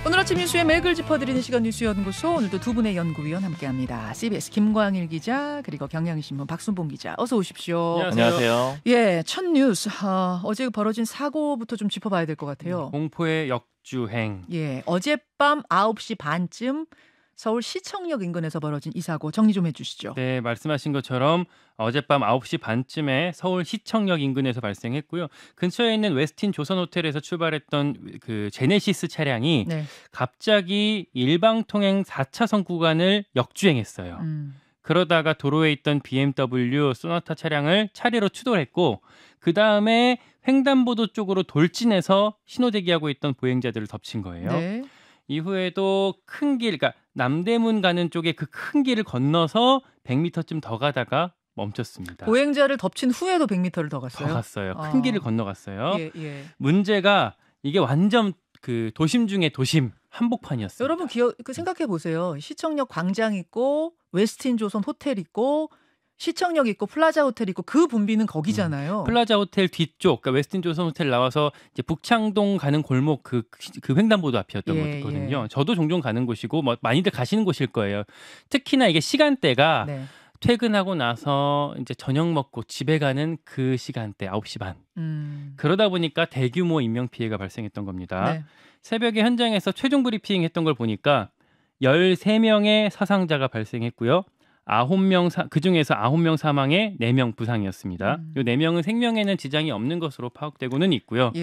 오늘 아침 뉴스의 맥을 짚어드리는 시간 뉴스연구소, 오늘도 두 분의 연구위원 함께합니다. CBS 김광일 기자, 그리고 경향신문 박순봉 기자, 어서 오십시오. 안녕하세요. 예, 첫 뉴스, 어제 벌어진 사고부터 좀 짚어봐야 될 것 같아요. 공포의 역주행. 예, 어젯밤 9시 반쯤 서울 시청역 인근에서 벌어진 이 사고 정리 좀 해주시죠. 네, 말씀하신 것처럼 어젯밤 9시 반쯤에 서울 시청역 인근에서 발생했고요. 근처에 있는 웨스틴 조선호텔에서 출발했던 그 제네시스 차량이 갑자기 일방통행 4차선 구간을 역주행했어요. 그러다가 도로에 있던 BMW 소나타 차량을 차례로 추돌했고, 그 다음에 횡단보도 쪽으로 돌진해서 신호대기하고 있던 보행자들을 덮친 거예요. 네. 이후에도 큰 길, 그러니까 남대문 가는 쪽에 그 큰 길을 건너서 100m쯤 더 가다가 멈췄습니다. 보행자를 덮친 후에도 100m를 더 갔어요? 더 갔어요. 큰 길을 건너갔어요. 예. 문제가 이게 완전 그 도심 중에 도심 한복판이었어요. 여러분 생각해 보세요. 시청역 광장 있고 웨스틴 조선 호텔 있고 시청역 있고 플라자 호텔 있고 그 분비는 거기잖아요. 플라자 호텔 뒤쪽, 그러니까 웨스틴 조선 호텔 나와서 이제 북창동 가는 골목 그 횡단보도 앞이었던 거거든요. 예. 저도 종종 가는 곳이고 뭐 많이들 가시는 곳일 거예요. 특히나 이게 시간대가 퇴근하고 나서 이제 저녁 먹고 집에 가는 그 시간대 9시 반. 그러다 보니까 대규모 인명 피해가 발생했던 겁니다. 새벽에 현장에서 최종 브리핑 했던 걸 보니까 13명의 사상자가 발생했고요. 9명 그중에서 9명 사망에 4명 부상이었습니다. 이 4명은 생명에는 지장이 없는 것으로 파악되고는 있고요.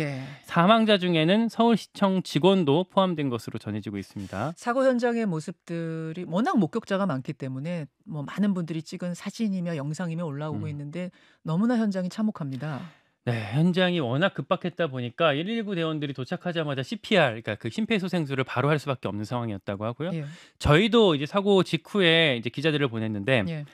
사망자 중에는 서울시청 직원도 포함된 것으로 전해지고 있습니다. 사고 현장의 모습들이 워낙 목격자가 많기 때문에 뭐 많은 분들이 찍은 사진이며 영상이며 올라오고 있는데 너무나 현장이 참혹합니다. 네, 현장이 워낙 급박했다 보니까 119 대원들이 도착하자마자 CPR, 그러니까 그 심폐소생술을 바로 할 수밖에 없는 상황이었다고 하고요. 저희도 이제 사고 직후에 이제 기자들을 보냈는데,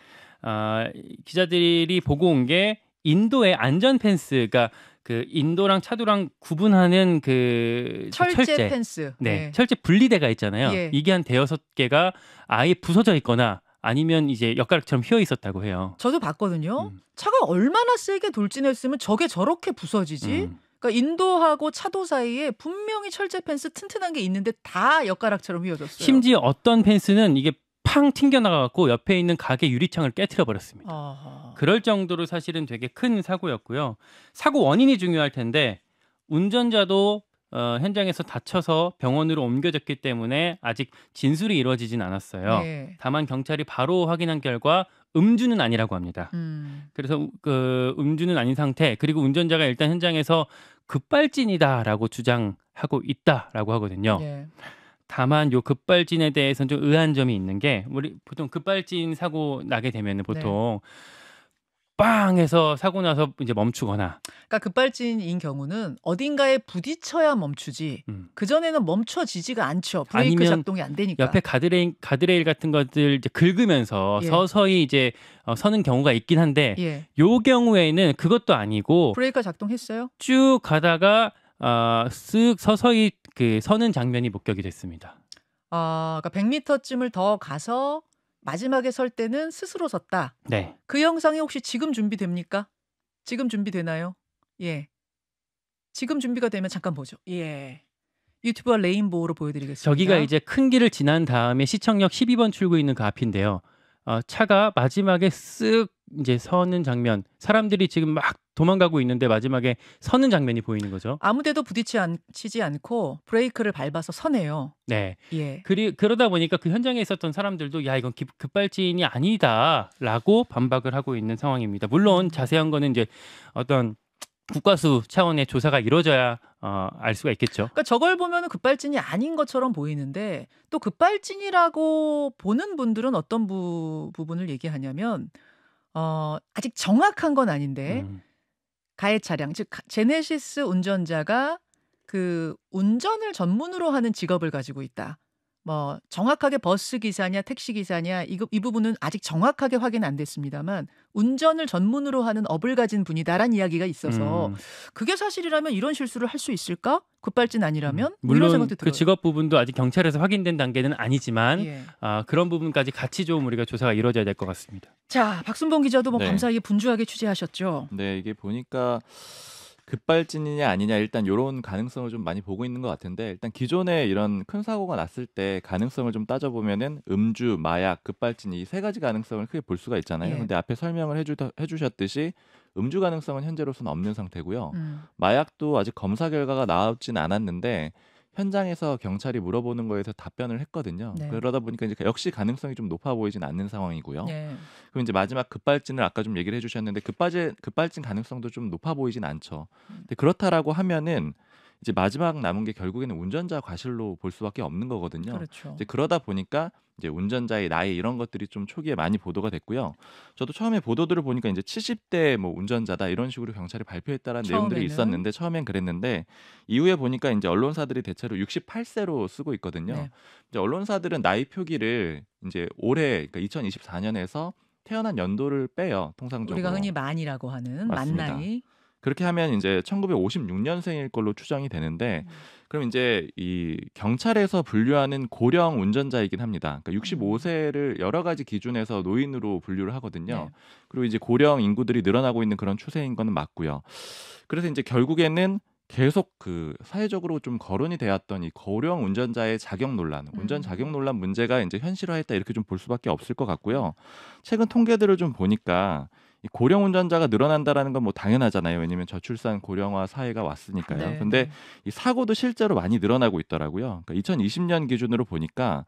기자들이 보고 온 게 인도의 안전 펜스, 그러니까 그 인도랑 차도랑 구분하는 그 철제 펜스, 철제 분리대가 있잖아요. 이게 한 대여섯 개가 아예 부서져 있거나 아니면 이제 엿가락처럼 휘어 있었다고 해요. 저도 봤거든요. 차가 얼마나 세게 돌진했으면 저게 저렇게 부서지지? 그러니까 인도하고 차도 사이에 분명히 철제 펜스 튼튼한 게 있는데 다 엿가락처럼 휘어졌어요. 심지어 어떤 펜스는 이게 팡 튕겨나가고 옆에 있는 가게 유리창을 깨트려 버렸습니다. 그럴 정도로 사실은 되게 큰 사고였고요. 사고 원인이 중요할 텐데 운전자도 현장에서 다쳐서 병원으로 옮겨졌기 때문에 아직 진술이 이루어지진 않았어요. 다만 경찰이 바로 확인한 결과 음주는 아니라고 합니다. 그래서 그 음주는 아닌 상태, 그리고 운전자가 일단 현장에서 급발진이다라고 주장하고 있다라고 하거든요. 다만 요 급발진에 대해서는 좀 의아한 점이 있는 게, 우리 보통 급발진 사고 나게 되면 보통 빵 해서 사고 나서 이제 멈추거나, 그러니까 급발진인 경우는 어딘가에 부딪혀야 멈추지 그전에는 멈춰지지가 않죠. 브레이크 작동이 안 되니까. 옆에 가드레일 같은 것들 이제 긁으면서 서서히 이제 서는 경우가 있긴 한데, 요 경우에는 그것도 아니고 브레이크가 작동했어요? 쭉 가다가 쓱 서서히 그 서는 장면이 목격이 됐습니다. 그러니까 100m쯤을 더 가서 마지막에 설 때는 스스로 섰다. 그 영상이 혹시 지금 준비됩니까? 지금 준비되나요? 지금 준비가 되면 잠깐 보죠. 유튜브와 레인보우로 보여드리겠습니다. 저기가 이제 큰 길을 지난 다음에 시청역 12번 출구 있는 그 앞인데요. 차가 마지막에 쓱 이제 서는 장면, 사람들이 지금 막 도망가고 있는데 마지막에 서는 장면이 보이는 거죠. 아무데도 부딪히지 않고 브레이크를 밟아서 서네요. 그러다 보니까 그 현장에 있었던 사람들도 야, 이건 급발진이 아니다라고 반박을 하고 있는 상황입니다. 물론 자세한 거는 이제 어떤 국과수 차원의 조사가 이루어져야 알 수가 있겠죠. 그러니까 저걸 보면은 급발진이 아닌 것처럼 보이는데, 또 급발진이라고 보는 분들은 어떤 부분을 얘기하냐면 아직 정확한 건 아닌데 가해 차량, 즉 제네시스 운전자가 그 운전을 전문으로 하는 직업을 가지고 있다. 뭐 정확하게 버스 기사냐 택시 기사냐 이 부분은 아직 정확하게 확인 안 됐습니다만 운전을 전문으로 하는 업을 가진 분이다라는 이야기가 있어서 그게 사실이라면 이런 실수를 할 수 있을까? 급발진 아니라면? 물론 그 직업 부분도 아직 경찰에서 확인된 단계는 아니지만 그런 부분까지 같이 좀 우리가 조사가 이루어져야 될 것 같습니다. 자, 박순봉 기자도 뭐 감사하게 분주하게 취재하셨죠? 네, 이게 보니까 급발진이냐 아니냐 일단 요런 가능성을 좀 많이 보고 있는 것 같은데 일단 기존에 이런 큰 사고가 났을 때 가능성을 좀 따져보면은 음주, 마약, 급발진 이 세 가지 가능성을 크게 볼 수가 있잖아요. 예. 근데 앞에 설명을 해주셨듯이 음주 가능성은 현재로서는 없는 상태고요. 음. 마약도 아직 검사 결과가 나오진 않았는데 현장에서 경찰이 물어보는 거에서 답변을 했거든요. 네. 그러다 보니까 이제 역시 가능성이 좀 높아 보이진 않는 상황이고요. 예. 그럼 이제 마지막 급발진을 아까 좀 얘기를 해주셨는데 급발진 가능성도 좀 높아 보이진 않죠. 근데 그렇다라고 하면은 이제 마지막 남은 게 결국에는 운전자 과실로 볼 수밖에 없는 거거든요. 그렇죠. 이제 그러다 보니까 이제 운전자의 나이 이런 것들이 좀 초기에 많이 보도가 됐고요. 저도 처음에 보도들을 보니까 이제 70대 뭐 운전자다 이런 식으로 경찰이 발표했다라는 내용들이 처음에는. 있었는데 처음엔 그랬는데 이후에 보니까 이제 언론사들이 대체로 68세로 쓰고 있거든요. 네. 이제 언론사들은 나이 표기를 이제 올해 그러니까 2024년에서 태어난 연도를 빼요. 통상적으로. 우리가 흔히 만이라고 하는 만 맞습니다. 나이. 그렇게 하면 이제 1956년생일 걸로 추정이 되는데 그럼 이제 이 경찰에서 분류하는 고령 운전자이긴 합니다. 그러니까 65세를 여러 가지 기준에서 노인으로 분류를 하거든요. 네. 그리고 이제 고령 인구들이 늘어나고 있는 그런 추세인 거는 맞고요. 그래서 이제 결국에는 계속 그 사회적으로 좀 거론이 되었던 이 고령 운전자의 자격 논란, 운전 자격 논란 문제가 이제 현실화했다 이렇게 좀 볼 수밖에 없을 것 같고요. 최근 통계들을 좀 보니까 이 고령 운전자가 늘어난다라는 건 뭐 당연하잖아요. 왜냐하면 저출산 고령화 사회가 왔으니까요. 네, 근데 네. 이 사고도 실제로 많이 늘어나고 있더라고요. 그러니까 2020년 기준으로 보니까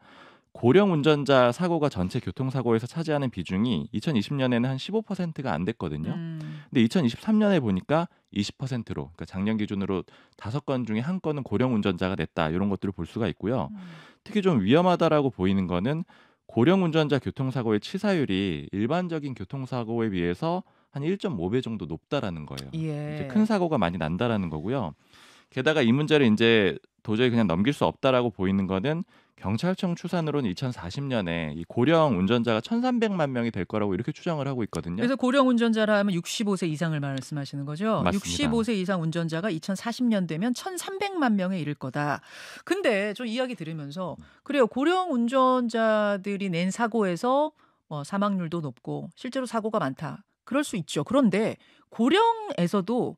고령 운전자 사고가 전체 교통사고에서 차지하는 비중이 2020년에는 한 15%가 안 됐거든요. 근데 2023년에 보니까 20%로, 그러니까 작년 기준으로 5건 중에 1건은 고령 운전자가 냈다. 이런 것들을 볼 수가 있고요. 특히 좀 위험하다라고 보이는 거는 고령 운전자 교통사고의 치사율이 일반적인 교통사고에 비해서 한 1.5배 정도 높다라는 거예요. 예. 이제 큰 사고가 많이 난다라는 거고요. 게다가 이 문제를 이제 도저히 그냥 넘길 수 없다라고 보이는 거는 경찰청 추산으로는 2040년에 이 고령 운전자가 1,300만 명이 될 거라고 이렇게 추정을 하고 있거든요. 그래서 고령 운전자라 하면 65세 이상을 말씀하시는 거죠? 맞습니다. 65세 이상 운전자가 2040년 되면 1,300만 명에 이를 거다. 근데 저 이야기 들으면서 그래요. 고령 운전자들이 낸 사고에서 사망률도 높고 실제로 사고가 많다. 그럴 수 있죠. 그런데 고령에서도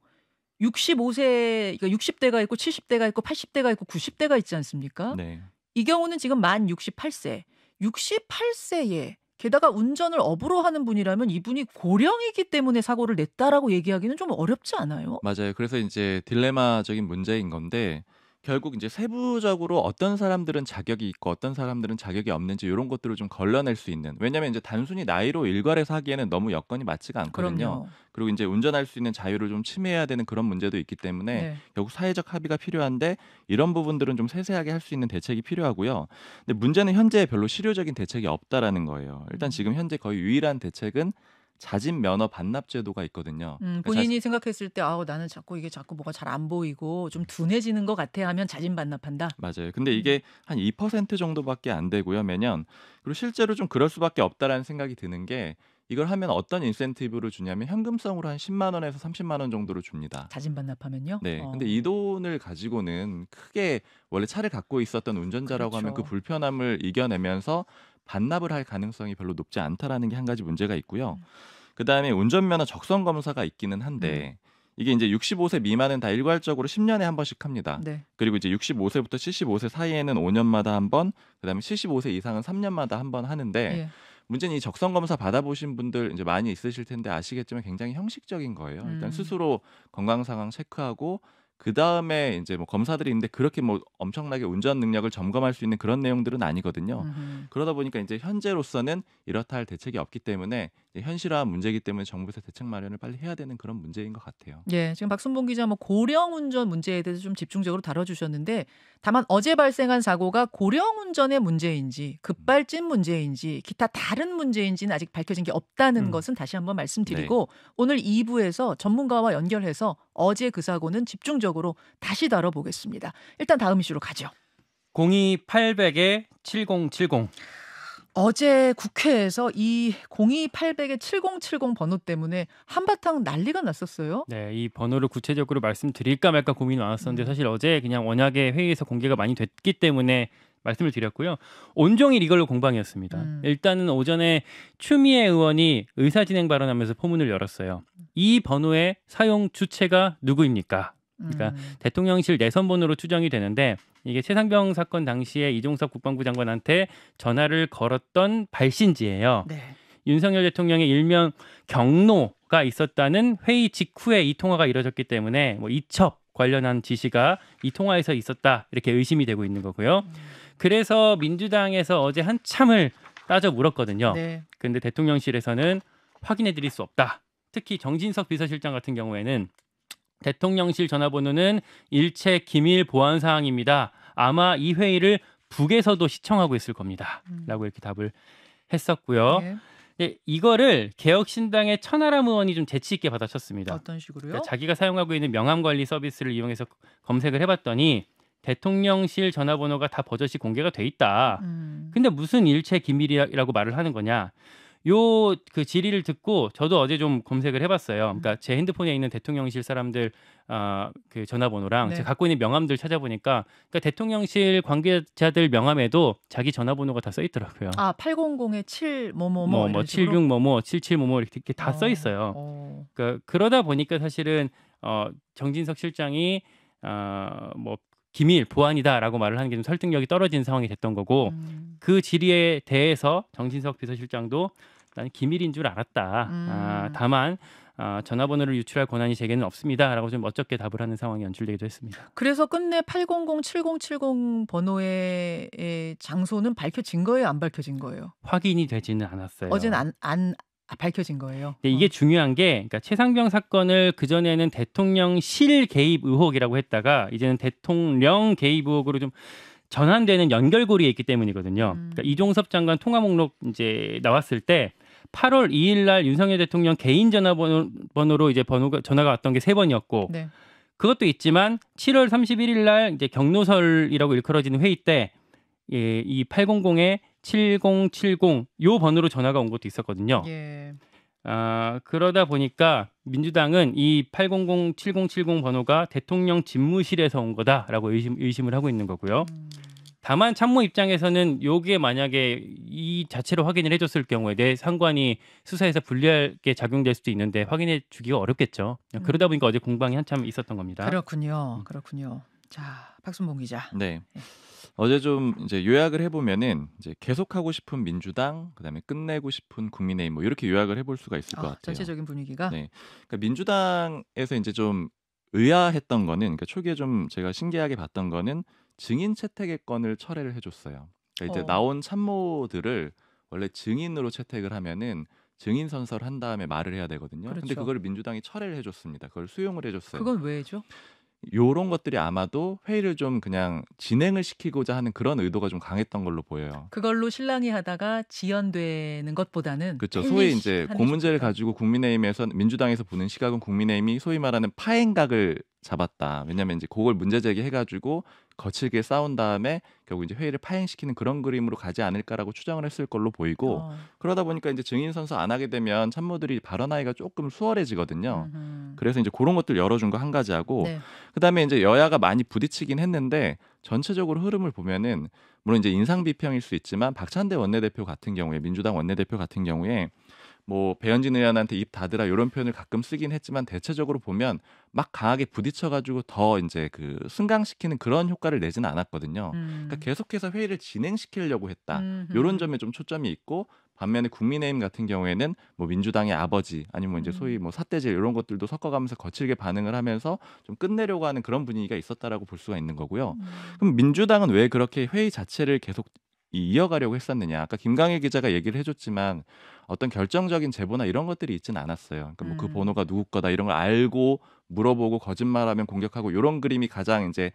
65세, 그러니까 60대가 있고 70대가 있고 80대가 있고 90대가 있지 않습니까? 네. 이 경우는 지금 만 68세. 68세에 게다가 운전을 업으로 하는 분이라면 이분이 고령이기 때문에 사고를 냈다라고 얘기하기는 좀 어렵지 않아요? 맞아요. 그래서 이제 딜레마적인 문제인 건데 결국 이제 세부적으로 어떤 사람들은 자격이 있고 어떤 사람들은 자격이 없는지 이런 것들을 좀 걸러낼 수 있는. 왜냐하면 이제 단순히 나이로 일괄해서 하기에는 너무 여건이 맞지가 않거든요. 그럼요. 그리고 이제 운전할 수 있는 자유를 좀 침해해야 되는 그런 문제도 있기 때문에 네. 결국 사회적 합의가 필요한데 이런 부분들은 좀 세세하게 할 수 있는 대책이 필요하고요. 근데 문제는 현재 별로 실효적인 대책이 없다라는 거예요. 일단 지금 현재 거의 유일한 대책은 자진 면허 반납 제도가 있거든요. 그러니까 본인이 생각했을 때 나는 자꾸 뭐가 잘 안 보이고 좀 둔해지는 것 같아 하면 자진 반납한다. 맞아요. 근데 이게 한 2% 정도밖에 안 되고요, 매년. 그리고 실제로 좀 그럴 수밖에 없다라는 생각이 드는 게 이걸 하면 어떤 인센티브를 주냐면 현금성으로 한 10만 원에서 30만 원 정도를 줍니다. 자진 반납하면요? 네. 근데 이 돈을 가지고는 크게 원래 차를 갖고 있었던 운전자라고 하면 그 그렇죠. 불편함을 이겨내면서 반납을 할 가능성이 별로 높지 않다라는 게 한 가지 문제가 있고요. 그다음에 운전면허 적성 검사가 있기는 한데 이게 이제 65세 미만은 다 일괄적으로 10년에 한 번씩 합니다. 네. 그리고 이제 65세부터 75세 사이에는 5년마다 한 번, 그다음에 75세 이상은 3년마다 한 번 하는데 예. 문제는 이 적성 검사 받아보신 분들 이제 많이 있으실 텐데 아시겠지만 굉장히 형식적인 거예요. 일단 스스로 건강 상황 체크하고 그 다음에 이제 뭐 검사들이 있는데 그렇게 뭐 엄청나게 운전 능력을 점검할 수 있는 그런 내용들은 아니거든요. 그러다 보니까 이제 현재로서는 이렇다 할 대책이 없기 때문에 이제 현실화 문제이기 때문에 정부에서 대책 마련을 빨리 해야 되는 그런 문제인 것 같아요. 예, 지금 박순봉 기자 고령 운전 문제에 대해서 좀 집중적으로 다뤄주셨는데 다만 어제 발생한 사고가 고령 운전의 문제인지 급발진 문제인지 기타 다른 문제인지는 아직 밝혀진 게 없다는 것은 다시 한번 말씀드리고 오늘 2부에서 전문가와 연결해서 어제 그 사고는 집중적으로 다시 다뤄보겠습니다. 일단 다음 이슈로 가죠. 02800에 7070. 어제 국회에서 이 02800의 7070 번호 때문에 한바탕 난리가 났었어요. 네, 이 번호를 구체적으로 말씀드릴까 말까 고민이 많았었는데 사실 어제 그냥 원약의 회의에서 공개가 많이 됐기 때문에 말씀을 드렸고요. 온종일 이걸로 공방이었습니다. 일단은 오전에 추미애 의원이 의사진행 발언하면서 포문을 열었어요. 이 번호의 사용 주체가 누구입니까? 그러니까 대통령실 내선 번호로 추정이 되는데 이게 최상병 사건 당시에 이종섭 국방부 장관한테 전화를 걸었던 발신지예요. 네. 윤석열 대통령의 일명 경로가 있었다는 회의 직후에 이 통화가 이뤄졌기 때문에 뭐 이첩 관련한 지시가 이 통화에서 있었다 이렇게 의심이 되고 있는 거고요. 그래서 민주당에서 어제 한참을 따져 물었거든요. 네. 그런데 대통령실에서는 확인해 드릴 수 없다. 특히 정진석 비서실장 같은 경우에는 대통령실 전화번호는 일체 기밀 보안 사항입니다. 아마 이 회의를 북에서도 시청하고 있을 겁니다. 라고 이렇게 답을 했었고요. 네. 네, 이거를 개혁신당의 천하람 의원이 좀 재치 있게 받아쳤습니다. 어떤 식으로요? 그러니까 자기가 사용하고 있는 명함관리 서비스를 이용해서 검색을 해봤더니 대통령실 전화번호가 다 버젓이 공개가 돼 있다. 근데 무슨 일체 기밀이라고 말을 하는 거냐? 요 그 질의를 듣고 저도 어제 좀 검색을 해봤어요. 그러니까 제 핸드폰에 있는 대통령실 사람들 그 전화번호랑 네. 제가 갖고 있는 명함들 찾아보니까 그러니까 대통령실 관계자들 명함에도 자기 전화번호가 다 써 있더라고요. 아, 800에 7 뭐뭐뭐 뭐 76 뭐뭐 77 뭐뭐 이렇게 다 써 있어요. 그러니까 그러다 보니까 사실은 정진석 실장이 뭐 기밀 보안이다라고 말을 하는 게 좀 설득력이 떨어진 상황이 됐던 거고 그 질의에 대해서 정진석 비서실장도 나는 기밀인 줄 알았다. 다만 전화번호를 유출할 권한이 제게는 없습니다라고 좀 멋쩍게 답을 하는 상황이 연출되기도 했습니다. 그래서 끝내 800-7070 번호의 장소는 밝혀진 거예요? 안 밝혀진 거예요? 확인이 되지는 않았어요. 어제는 안 밝혀진 거예요. 네, 이게 중요한 게 그러니까 최상병 사건을 그전에는 대통령실 개입 의혹이라고 했다가 이제는 대통령 개입 의혹으로 좀 전환되는 연결고리에 있기 때문이거든요. 그러니까 이종섭 장관 통화 목록 이제 나왔을 때 8월 2일 날 윤석열 대통령 개인 전화번호로 이제 전화가 왔던 게 3번이었고 네. 그것도 있지만 7월 31일 날 이제 경로설이라고 일컬어지는 회의 때 이 800에 7070 요 번호로 전화가 온 것도 있었거든요. 예. 그러다 보니까 민주당은 이 800 7070 번호가 대통령 집무실에서 온 거다라고 의심을 하고 있는 거고요. 다만 참모 입장에서는 요게 만약에 이 자체로 확인을 해줬을 경우에 내 상관이 수사에서 불리하게 작용될 수도 있는데 확인해 주기가 어렵겠죠. 그러다 보니까 어제 공방이 한참 있었던 겁니다. 그렇군요. 자, 박순봉 기자. 네. 어제 좀 이제 요약을 해보면은 이제 계속하고 싶은 민주당, 그다음에 끝내고 싶은 국민의힘 뭐 이렇게 요약을 해볼 수가 있을 것 같아요. 전체적인 분위기가. 네. 그러니까 민주당에서 이제 좀 의아했던 거는, 그러니까 초기에 좀 제가 신기하게 봤던 거는 증인 채택의 건을 철회를 해줬어요. 그러니까 이제 나온 참모들을 원래 증인으로 채택을 하면은 증인 선서를 한 다음에 말을 해야 되거든요. 그런데 그렇죠. 그걸 민주당이 철회를 해줬습니다. 그걸 수용을 해줬어요. 그건 왜죠? 요런 것들이 아마도 회의를 좀 그냥 진행을 시키고자 하는 그런 의도가 좀 강했던 걸로 보여요. 그걸로 실랑이 하다가 지연되는 것보다는 그렇죠. 소위 이제 그 문제를 가지고 국민의힘에서 민주당에서 보는 시각은 국민의힘이 소위 말하는 파행각을 잡았다. 왜냐하면 이제 그걸 문제 제기해가지고 거칠게 싸운 다음에 결국 이제 회의를 파행시키는 그런 그림으로 가지 않을까라고 추정을 했을 걸로 보이고 그러다 보니까 이제 증인 선서 안 하게 되면 참모들이 발언하기가 조금 수월해지거든요. 그래서 이제 그런 것들 열어준 거 한 가지하고 네. 그다음에 이제 여야가 많이 부딪히긴 했는데 전체적으로 흐름을 보면은 물론 이제 인상 비평일 수 있지만 박찬대 원내대표 같은 경우에 민주당 원내대표 같은 경우에 뭐 배현진 의원한테 입 닫으라 이런 표현을 가끔 쓰긴 했지만 대체적으로 보면 막 강하게 부딪혀가지고 더 이제 그 승강시키는 그런 효과를 내지는 않았거든요. 그러니까 계속해서 회의를 진행시키려고 했다. 이런 점에 좀 초점이 있고 반면에 국민의힘 같은 경우에는 뭐 민주당의 아버지 아니면 이제 소위 뭐 삿대질 이런 것들도 섞어가면서 거칠게 반응을 하면서 좀 끝내려고 하는 그런 분위기가 있었다라고 볼 수가 있는 거고요. 그럼 민주당은 왜 그렇게 회의 자체를 계속 이어가려고 했었느냐? 아까 김강일 기자가 얘기를 해줬지만 어떤 결정적인 제보나 이런 것들이 있지는 않았어요. 그러니까 뭐 그 번호가 누구 거다 이런 걸 알고 물어보고 거짓말하면 공격하고 이런 그림이 가장 이제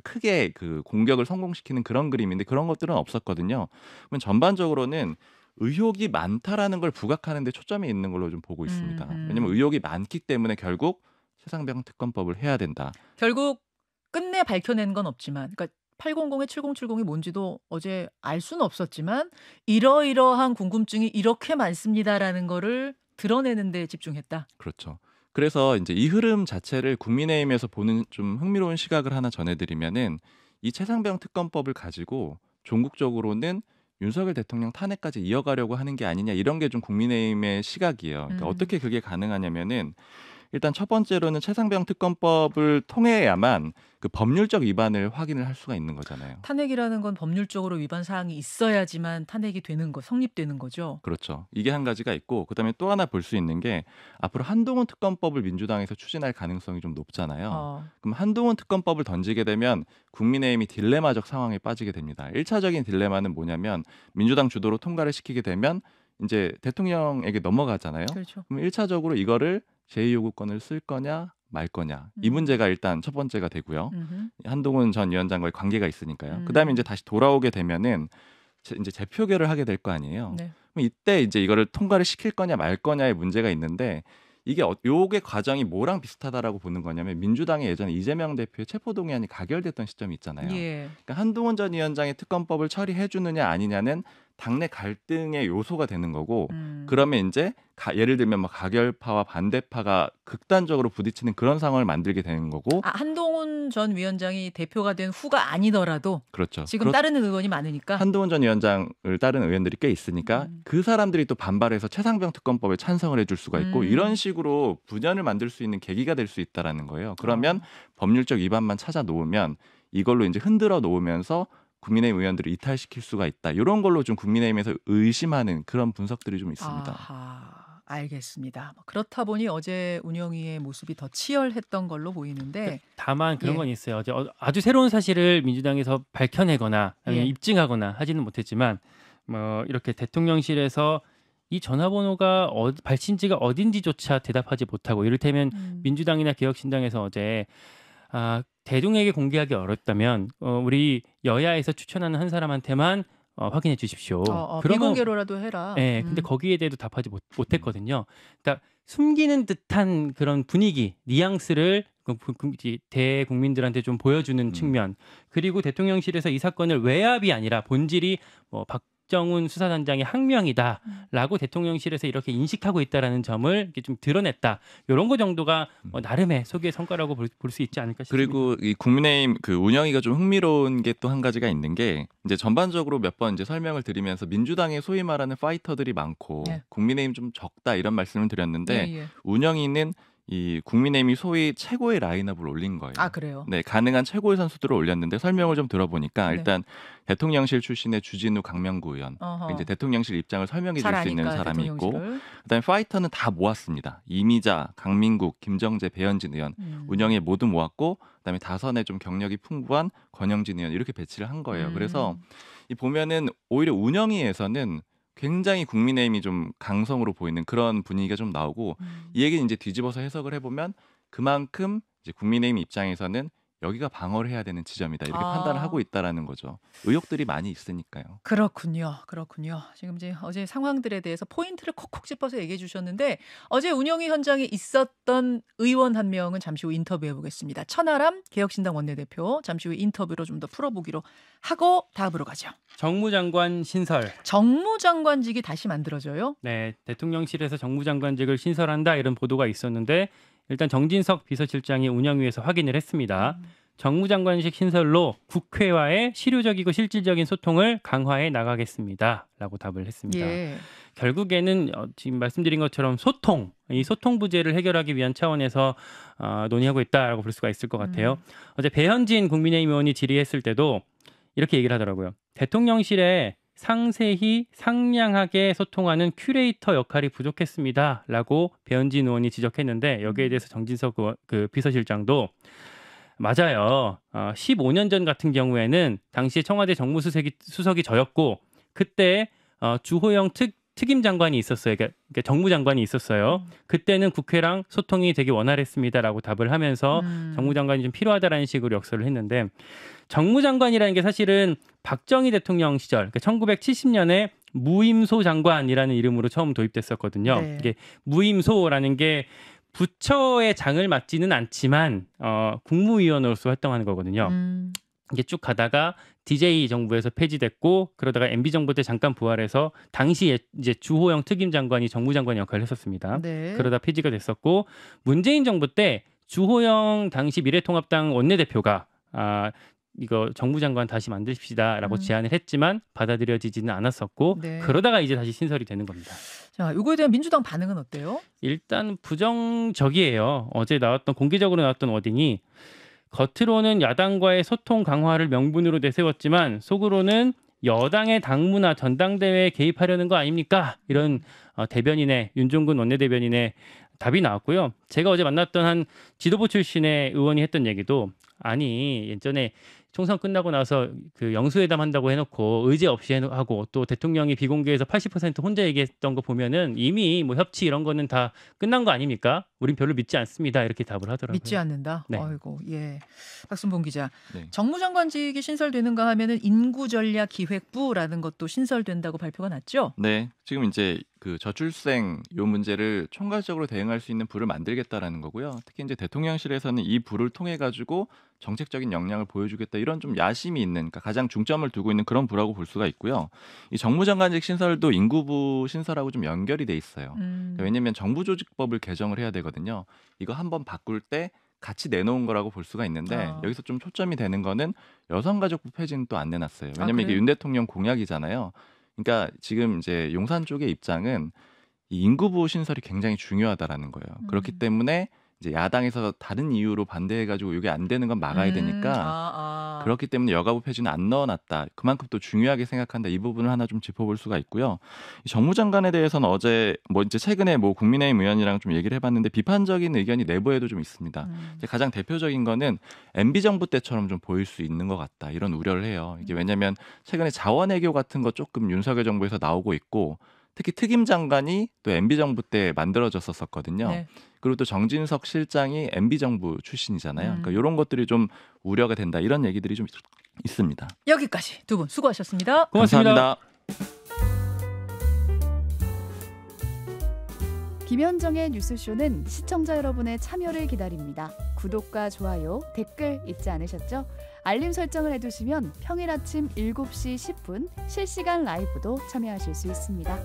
크게 그 공격을 성공시키는 그런 그림인데 그런 것들은 없었거든요. 그러면 전반적으로는 의혹이 많다라는 걸 부각하는 데 초점이 있는 걸로 좀 보고 있습니다. 왜냐하면 의혹이 많기 때문에 결국 최상병 특검법을 해야 된다. 결국 끝내 밝혀낸 건 없지만 그러니까 800에 7070이 뭔지도 어제 알 수는 없었지만 이러이러한 궁금증이 이렇게 많습니다라는 거를 드러내는 데 집중했다. 그렇죠. 그래서 이제 이 흐름 자체를 국민의힘에서 보는 좀 흥미로운 시각을 하나 전해드리면은 이 최상병 특검법을 가지고 종국적으로는 윤석열 대통령 탄핵까지 이어가려고 하는 게 아니냐 이런 게 좀 국민의힘의 시각이에요. 그러니까 어떻게 그게 가능하냐면은 일단 첫 번째로는 최상병 특검법을 통해야만 그 법률적 위반을 확인을 할 수가 있는 거잖아요. 탄핵이라는 건 법률적으로 위반 사항이 있어야지만 탄핵이 되는 거, 성립되는 거죠. 그렇죠. 이게 한 가지가 있고 그다음에 또 하나 볼 수 있는 게 앞으로 한동훈 특검법을 민주당에서 추진할 가능성이 좀 높잖아요. 그럼 한동훈 특검법을 던지게 되면 국민의힘이 딜레마적 상황에 빠지게 됩니다. 1차적인 딜레마는 뭐냐면 민주당 주도로 통과를 시키게 되면 이제 대통령에게 넘어가잖아요. 그렇죠. 그럼 1차적으로 이거를 제2요구권을 쓸 거냐 말 거냐 이 문제가 일단 첫 번째가 되고요. 한동훈 전 위원장과의 관계가 있으니까요. 그다음에 이제 다시 돌아오게 되면은 이제 재표결을 하게 될 거 아니에요. 네. 그럼 이때 이제 이거를 통과를 시킬 거냐 말 거냐의 문제가 있는데 이게 요게 과정이 뭐랑 비슷하다라고 보는 거냐면 민주당의 예전에 이재명 대표의 체포동의안이 가결됐던 시점이 있잖아요. 예. 그러니까 한동훈 전 위원장의 특검법을 처리해 주느냐 아니냐는 당내 갈등의 요소가 되는 거고 그러면 이제 예를 들면 막 가결파와 반대파가 극단적으로 부딪히는 그런 상황을 만들게 되는 거고 한동훈 전 위원장이 대표가 된 후가 아니더라도 그렇죠. 지금 따르는 의원이 많으니까 한동훈 전 위원장을 따르는 의원들이 꽤 있으니까 그 사람들이 또 반발해서 최상병 특검법에 찬성을 해줄 수가 있고 이런 식으로 분열을 만들 수 있는 계기가 될 수 있다라는 거예요. 그러면 법률적 위반만 찾아 놓으면 이걸로 이제 흔들어 놓으면서 국민의힘 의원들을 이탈시킬 수가 있다. 이런 걸로 좀 국민의힘에서 의심하는 그런 분석들이 좀 있습니다. 아하, 알겠습니다. 그렇다 보니 어제 운영위의 모습이 더 치열했던 걸로 보이는데 다만 그런 건 있어요. 어제 아주 새로운 사실을 민주당에서 밝혀내거나 아니면 입증하거나 하지는 못했지만 뭐 이렇게 대통령실에서 이 전화번호가 발신지가 어딘지조차 대답하지 못하고 이를테면 민주당이나 개혁신당에서 어제 대중에게 공개하기 어렵다면 우리 여야에서 추천하는 한 사람한테만 확인해 주십시오. 비공개로라도 해라. 네, 근데 거기에 대해도 답하지 못했거든요. 그러니까 숨기는 듯한 그런 분위기, 뉘앙스를 대국민들한테 좀 보여주는 측면, 그리고 대통령실에서 이 사건을 외압이 아니라 본질이 박정훈 수사단장의 항명이다라고 대통령실에서 이렇게 인식하고 있다라는 점을 이렇게 좀 드러냈다. 이런 거 정도가 나름의 소기의 성과라고 볼 수 있지 않을까 싶습니다. 그리고 이 국민의힘 그 운영위가 좀 흥미로운 게 또 한 가지가 있는 게 이제 전반적으로 몇 번 이제 설명을 드리면서 민주당의 소위 말하는 파이터들이 많고 국민의힘 좀 적다 이런 말씀을 드렸는데 운영위는 이 국민의힘이 소위 최고의 라인업을 올린 거예요. 아, 그래요? 네, 가능한 최고의 선수들을 올렸는데 설명을 좀 들어보니까 일단 대통령실 출신의 주진우 강명구 의원, 이제 대통령실 입장을 설명해 줄 수 있는 사람이 있고, 그다음에 파이터는 다 모았습니다. 이미자, 강민국, 김정재, 배현진 의원, 운영에 모두 모았고, 그다음에 다선에 좀 경력이 풍부한 권영진 의원 이렇게 배치를 한 거예요. 그래서 이 보면은 오히려 운영위에서는 굉장히 국민의힘이 좀 강성으로 보이는 그런 분위기가 좀 나오고 이 얘기는 이제 뒤집어서 해석을 해보면 그만큼 이제 국민의힘 입장에서는 여기가 방어를 해야 되는 지점이다 이렇게 판단을 하고 있다라는 거죠. 의혹들이 많이 있으니까요. 그렇군요. 지금 이제 어제 상황들에 대해서 포인트를 콕콕 짚어서 얘기해 주셨는데 어제 운영위 현장에 있었던 의원 한 명은 잠시 후 인터뷰해 보겠습니다. 천하람 개혁신당 원내대표 잠시 후 인터뷰로 좀 더 풀어보기로 하고 다음으로 가죠. 정무장관 신설. 정무장관직이 다시 만들어져요? 네, 대통령실에서 정무장관직을 신설한다 이런 보도가 있었는데 일단 정진석 비서실장이 운영위에서 확인을 했습니다. 정무장관직 신설로 국회와의 실효적이고 실질적인 소통을 강화해 나가겠습니다라고 답을 했습니다. 결국에는 지금 말씀드린 것처럼 이 소통 부재를 해결하기 위한 차원에서 논의하고 있다라고 볼 수가 있을 것 같아요. 어제 배현진 국민의힘 의원이 질의했을 때도 이렇게 얘기를 하더라고요. 대통령실에 상세히 상냥하게 소통하는 큐레이터 역할이 부족했습니다라고 배현진 의원이 지적했는데 여기에 대해서 정진석 그 비서실장도 맞아요. 15년 전 같은 경우에는 당시에 청와대 정무수석이 저였고 그때 주호영 특임 장관이 있었어요. 그러니까 정무장관이 있었어요. 그때는 국회랑 소통이 되게 원활했습니다라고 답을 하면서 정무장관이 좀 필요하다라는 식으로 역설을 했는데 정무장관이라는 게 사실은 박정희 대통령 시절, 그러니까 1970년에 무임소 장관이라는 이름으로 처음 도입됐었거든요. 이게 무임소라는 게 부처의 장을 맡지는 않지만 국무위원으로서 활동하는 거거든요. 이게 쭉 가다가 DJ 정부에서 폐지됐고 그러다가 MB 정부 때 잠깐 부활해서 당시 이제 주호영 특임 장관이 정무장관 역할을 했었습니다. 그러다 폐지가 됐었고 문재인 정부 때 주호영 당시 미래통합당 원내대표가 이거 정무장관 다시 만드십시다라고 제안을 했지만 받아들여지지는 않았었고 네. 그러다가 이제 다시 신설이 되는 겁니다. 자, 이거에 대한 민주당 반응은 어때요? 일단 부정적이에요. 어제 공개적으로 나왔던 워딩이 겉으로는 야당과의 소통 강화를 명분으로 내세웠지만 속으로는 여당의 당무나 전당대회에 개입하려는 거 아닙니까? 이런 대변인의 윤종근 원내대변인의 답이 나왔고요. 제가 어제 만났던 한 지도부 출신의 의원이 했던 얘기도 아니 예전에 총선 끝나고 나서 그 영수회담 한다고 해놓고 의제 없이 하고 또 대통령이 비공개에서 80% 혼자 얘기했던 거 보면은 이미 뭐 협치 이런 거는 다 끝난 거 아닙니까? 우린 별로 믿지 않습니다. 이렇게 답을 하더라고요. 믿지 않는다? 네. 아이고, 예. 박순봉 기자. 네. 정무장관직이 신설되는가 하면은 인구전략기획부라는 것도 신설된다고 발표가 났죠? 네. 지금 이제 그 저출생 요 문제를 총괄적으로 대응할 수 있는 부를 만들겠다라는 거고요. 특히 이제 대통령실에서는 이 부를 통해 가지고 정책적인 역량을 보여주겠다 이런 좀 야심이 있는, 그러니까 가장 중점을 두고 있는 그런 부라고 볼 수가 있고요. 이 정무장관직 신설도 인구부 신설하고 좀 연결이 돼 있어요. 그러니까 왜냐하면 정부조직법을 개정을 해야 되거든요. 이거 한번 바꿀 때 같이 내놓은 거라고 볼 수가 있는데 여기서 좀 초점이 되는 거는 여성가족부 폐지는 또 안 내놨어요. 왜냐하면 이게 윤 대통령 공약이잖아요. 그러니까 지금 이제 용산 쪽의 입장은 이 인구부 신설이 굉장히 중요하다라는 거예요. 그렇기 때문에 이제 야당에서 다른 이유로 반대해가지고 이게 안 되는 건 막아야 되니까 그렇기 때문에 여가부 폐지는 안 넣어놨다. 그만큼 또 중요하게 생각한다. 이 부분을 하나 좀 짚어볼 수가 있고요. 이 정무장관에 대해서는 어제 뭐 이제 최근에 뭐 국민의힘 의원이랑 좀 얘기를 해봤는데 비판적인 의견이 내부에도 좀 있습니다. 이제 가장 대표적인 거는 MB 정부 때처럼 좀 보일 수 있는 것 같다. 이런 우려를 해요. 이게 왜냐하면 최근에 자원외교 같은 거 조금 윤석열 정부에서 나오고 있고. 특히 특임 장관이 또 MB 정부 때 만들어졌었거든요. 네. 그리고 또 정진석 실장이 MB 정부 출신이잖아요. 그러니까 이런 것들이 좀 우려가 된다. 이런 얘기들이 좀 있습니다. 여기까지 두 분 수고하셨습니다. 고맙습니다. 감사합니다. 김현정의 뉴스쇼는 시청자 여러분의 참여를 기다립니다. 구독과 좋아요, 댓글 잊지 않으셨죠? 알림 설정을 해두시면 평일 아침 7시 10분 실시간 라이브도 참여하실 수 있습니다.